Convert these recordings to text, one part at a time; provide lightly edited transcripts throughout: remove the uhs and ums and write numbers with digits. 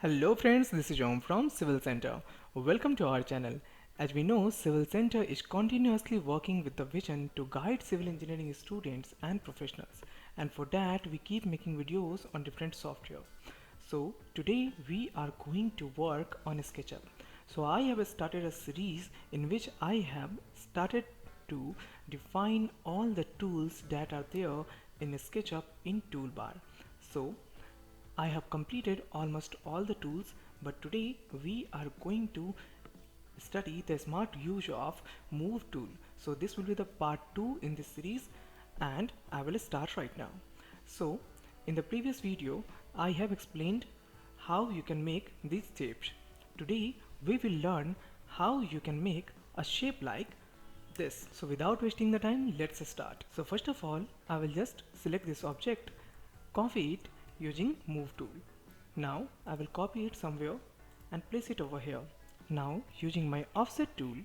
Hello friends, this is John from Civil Center. Welcome to our channel. As we know, Civil Center is continuously working with the vision to guide civil engineering students and professionals. And for that, we keep making videos on different software. So today we are going to work on SketchUp. So I have started a series in which I have started to define all the tools that are there in SketchUp in toolbar. So I have completed almost all the tools, but today we are going to study the smart use of move tool. So this will be the part 2 in this series and I will start right now. So in the previous video I have explained how you can make these shapes. Today we will learn how you can make a shape like this. So without wasting the time, let's start. So first of all, I will just select this object, copy it using move tool. Now I will copy it somewhere and place it over here. Now using my offset tool,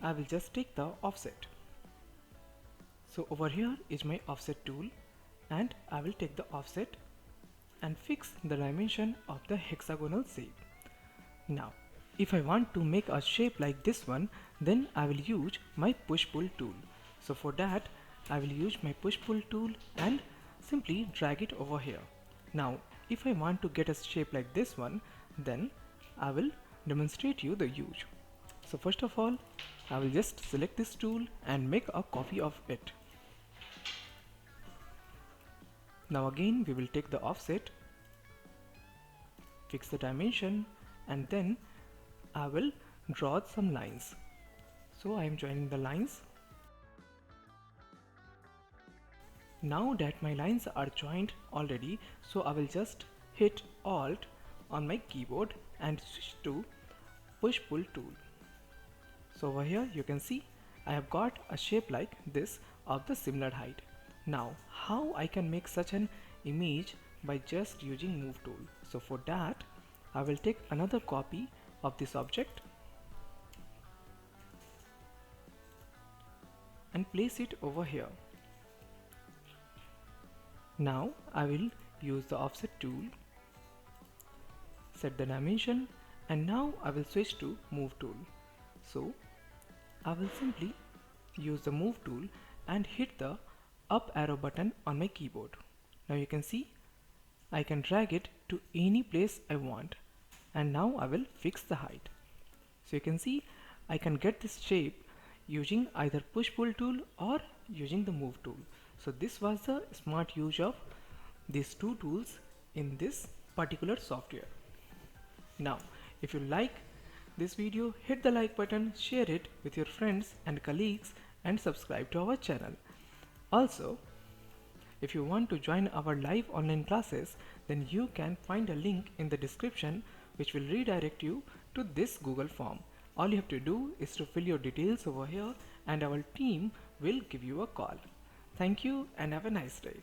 I will just take the offset. So over here is my offset tool and I will take the offset and fix the dimension of the hexagonal shape. Now if I want to make a shape like this one, then I will use my push pull tool. So for that I will use my push pull tool and simply drag it over here. Now if I want to get a shape like this one, then I will demonstrate you the use. So first of all, I will just select this tool and make a copy of it. Now again we will take the offset, fix the dimension, and then I will draw some lines. So I am joining the lines. Now that my lines are joined already, so I will just hit Alt on my keyboard and switch to push pull tool. So over here you can see I have got a shape like this of the similar height. Now how I can make such an image by just using move tool. So for that I will take another copy of this object and place it over here. Now I will use the offset tool, set the dimension, and now I will switch to move tool. So I will simply use the move tool and hit the up arrow button on my keyboard. Now you can see I can drag it to any place I want, and now I will fix the height. So you can see I can get this shape using either push pull tool or using the move tool. So this was the smart use of these two tools in this particular software. Now if you like this video, hit the like button, share it with your friends and colleagues, and subscribe to our channel. Also, if you want to join our live online classes, then you can find a link in the description which will redirect you to this Google form. All you have to do is to fill your details over here and our team will give you a call. Thank you and have a nice day.